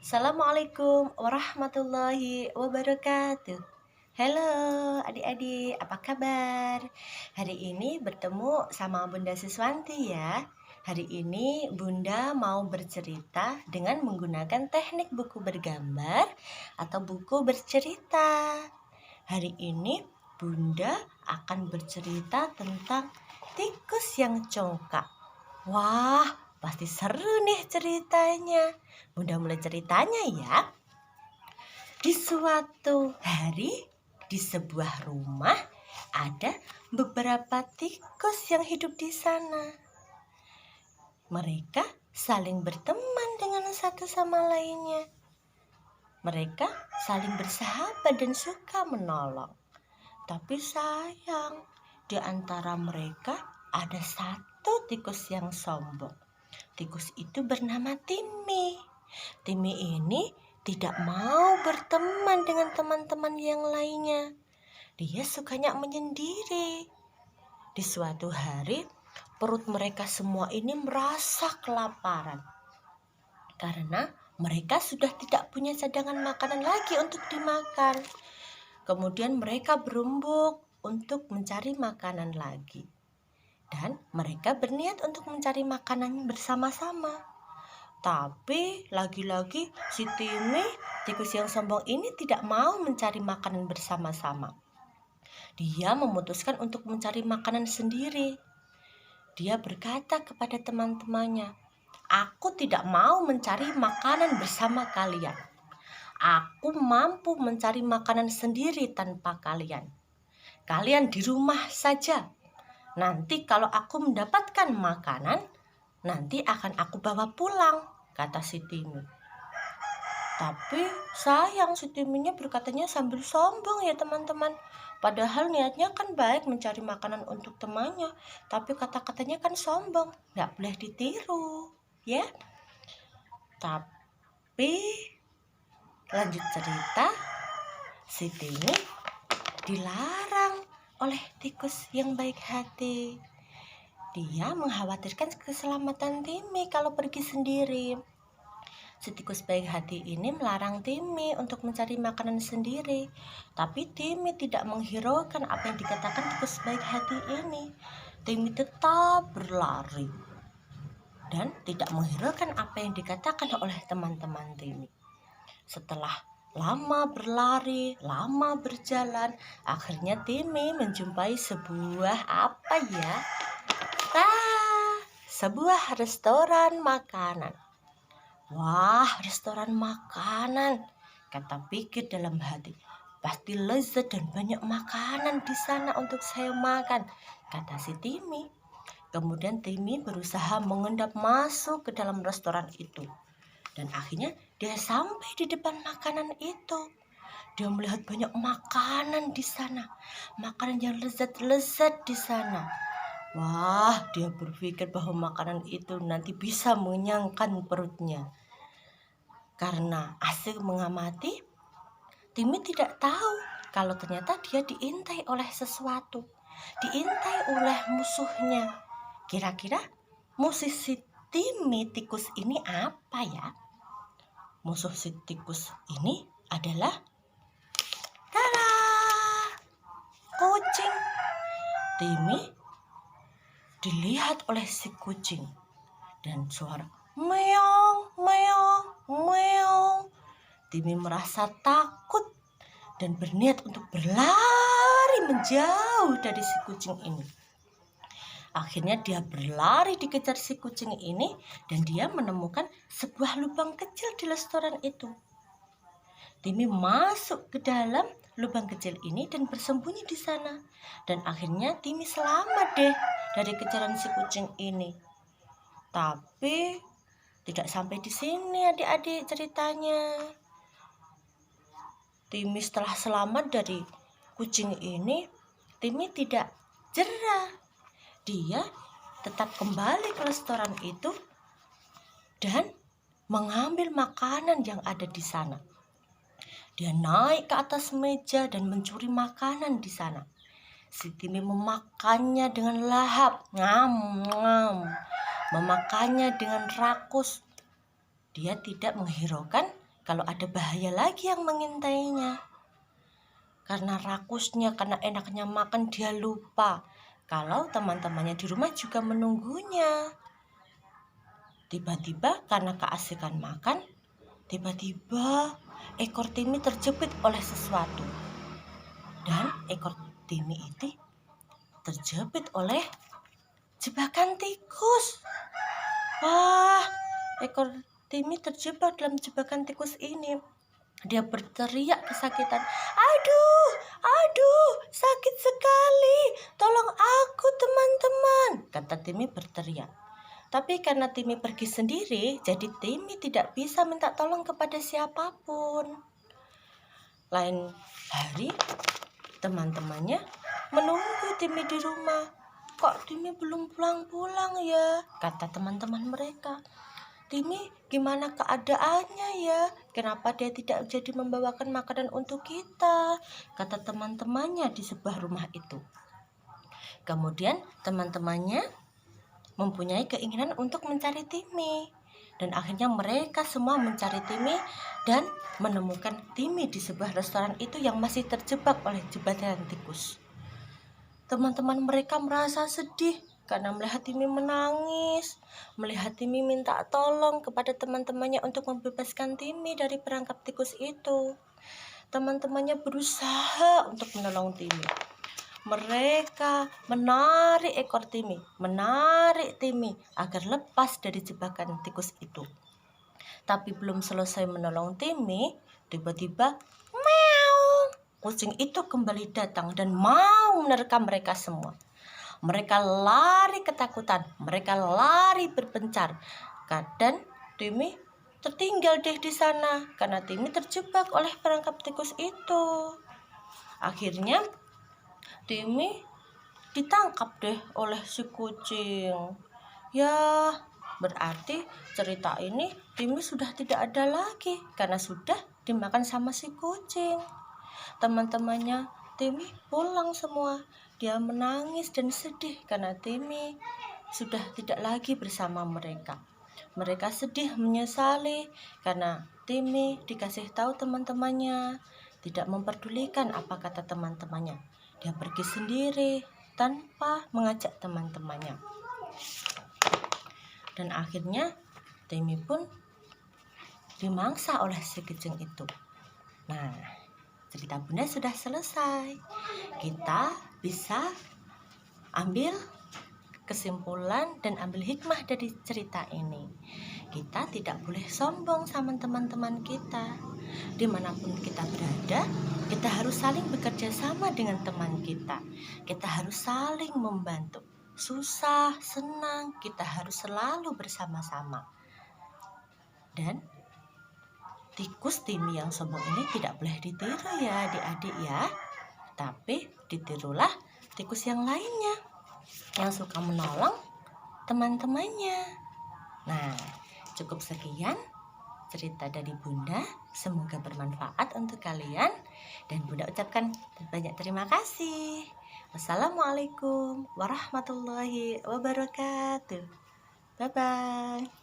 Assalamualaikum warahmatullahi wabarakatuh. Halo adik-adik, apa kabar? Hari ini bertemu sama Bunda Siswanti ya. Hari ini Bunda mau bercerita dengan menggunakan teknik buku bergambar atau buku bercerita. Hari ini Bunda akan bercerita tentang tikus yang congkak. Wah, pasti seru nih ceritanya. Bunda mulai ceritanya ya. Di suatu hari, di sebuah rumah, ada beberapa tikus yang hidup di sana. Mereka saling berteman dengan satu sama lainnya. Mereka saling bersahabat dan suka menolong. Tapi sayang, di antara mereka ada satu tikus yang sombong. Tikus itu bernama Timmy. Timmy ini tidak mau berteman dengan teman-teman yang lainnya. Dia sukanya menyendiri. Di suatu hari, perut mereka semua ini merasa kelaparan. Karena mereka sudah tidak punya cadangan makanan lagi untuk dimakan. Kemudian mereka berembuk untuk mencari makanan lagi. Dan mereka berniat untuk mencari makanan bersama-sama. Tapi lagi-lagi si Timmy, tikus yang sombong ini tidak mau mencari makanan bersama-sama. Dia memutuskan untuk mencari makanan sendiri. Dia berkata kepada teman-temannya, "Aku tidak mau mencari makanan bersama kalian. Aku mampu mencari makanan sendiri tanpa kalian. Kalian di rumah saja. Nanti kalau aku mendapatkan makanan, nanti akan aku bawa pulang," kata si Timmy. Tapi sayang, si Timmy-nya berkatanya sambil sombong ya teman-teman. Padahal niatnya kan baik mencari makanan untuk temannya. Tapi kata-katanya kan sombong, gak boleh ditiru ya. Tapi lanjut cerita, si Timmy dilarang oleh tikus yang baik hati. Dia mengkhawatirkan keselamatan Timmy kalau pergi sendiri. Si tikus baik hati ini melarang Timmy untuk mencari makanan sendiri. Tapi Timmy tidak menghiraukan apa yang dikatakan tikus baik hati ini. Timmy tetap berlari dan tidak menghiraukan apa yang dikatakan oleh teman-teman Timmy. Setelah lama berlari, lama berjalan, akhirnya Timmy menjumpai sebuah apa ya? Sebuah restoran makanan. Wah, restoran makanan, kata pikir dalam hati. Pasti lezat dan banyak makanan di sana untuk saya makan, kata si Timmy. Kemudian Timmy berusaha mengendap masuk ke dalam restoran itu. Dan akhirnya dia sampai di depan makanan itu. Dia melihat banyak makanan di sana. Makanan yang lezat-lezat di sana. Wah, dia berpikir bahwa makanan itu nanti bisa mengenyangkan perutnya. Karena asik mengamati, Timmy tidak tahu kalau ternyata dia diintai oleh sesuatu. Diintai oleh musuhnya. Kira-kira musuh si Timmy tikus ini apa ya? Musuh si tikus ini adalah tada, kucing. Timmy dilihat oleh si kucing dan suara meong, meong, meong. Timmy merasa takut dan berniat untuk berlari menjauh dari si kucing ini. Akhirnya dia berlari dikejar si kucing ini dan dia menemukan sebuah lubang kecil di restoran itu. Timmy masuk ke dalam lubang kecil ini dan bersembunyi di sana. Dan akhirnya Timmy selamat deh dari kejaran si kucing ini. Tapi tidak sampai di sini adik-adik ceritanya. Timmy setelah selamat dari kucing ini, Timmy tidak jerah. Dia tetap kembali ke restoran itu dan mengambil makanan yang ada di sana. Dia naik ke atas meja dan mencuri makanan di sana. Si Timmy memakannya dengan lahap, ngam, memakannya dengan rakus. Dia tidak menghiraukan kalau ada bahaya lagi yang mengintainya. Karena rakusnya, karena enaknya makan, dia lupa kalau teman-temannya di rumah juga menunggunya. Tiba-tiba karena keasikan makan, tiba-tiba ekor Timmy terjepit oleh sesuatu. Dan ekor Timmy itu terjepit oleh jebakan tikus. Wah, ekor Timmy terjebak dalam jebakan tikus ini. Dia berteriak kesakitan. Aduh, aduh, sakit sekali. Tolong aku, teman-teman, kata Timmy berteriak. Tapi karena Timmy pergi sendiri, jadi Timmy tidak bisa minta tolong kepada siapapun. Lain hari, teman-temannya menunggu Timmy di rumah. Kok Timmy belum pulang-pulang ya? Kata teman-teman mereka. Timmy, gimana keadaannya ya? Kenapa dia tidak jadi membawakan makanan untuk kita? Kata teman-temannya di sebuah rumah itu. Kemudian teman-temannya mempunyai keinginan untuk mencari Timmy. Dan akhirnya mereka semua mencari Timmy dan menemukan Timmy di sebuah restoran itu yang masih terjebak oleh jebakan tikus. Teman-teman mereka merasa sedih karena melihat Timmy menangis, melihat Timmy minta tolong kepada teman-temannya untuk membebaskan Timmy dari perangkap tikus itu. Teman-temannya berusaha untuk menolong Timmy. Mereka menarik ekor Timmy, menarik Timmy agar lepas dari jebakan tikus itu. Tapi belum selesai menolong Timmy, tiba-tiba meow, kucing itu kembali datang dan mau menerkam mereka semua. Mereka lari ketakutan, mereka lari berpencar. Dan Timmy tertinggal deh di sana karena Timmy terjebak oleh perangkap tikus itu. Akhirnya Timmy ditangkap deh oleh si kucing. Ya, berarti cerita ini Timmy sudah tidak ada lagi karena sudah dimakan sama si kucing. Teman-temannya Timmy pulang semua. Dia menangis dan sedih karena Timmy sudah tidak lagi bersama mereka. Mereka sedih menyesali karena Timmy dikasih tahu teman-temannya, tidak memperdulikan apa kata teman-temannya. Dia pergi sendiri tanpa mengajak teman-temannya. Dan akhirnya Timmy pun dimangsa oleh si kucing itu. Nah, cerita Bunda sudah selesai. Kita bisa ambil kesimpulan dan ambil hikmah dari cerita ini. Kita tidak boleh sombong sama teman-teman kita. Dimanapun kita berada, kita harus saling bekerja sama dengan teman kita. Kita harus saling membantu. Susah, senang, kita harus selalu bersama-sama. Dan tikus Timmy yang sombong ini tidak boleh ditiru ya adik-adik ya. Tapi ditirulah tikus yang lainnya yang suka menolong teman-temannya. Nah, cukup sekian cerita dari Bunda. Semoga bermanfaat untuk kalian. Dan Bunda ucapkan banyak terima kasih. Wassalamualaikum warahmatullahi wabarakatuh. Bye-bye.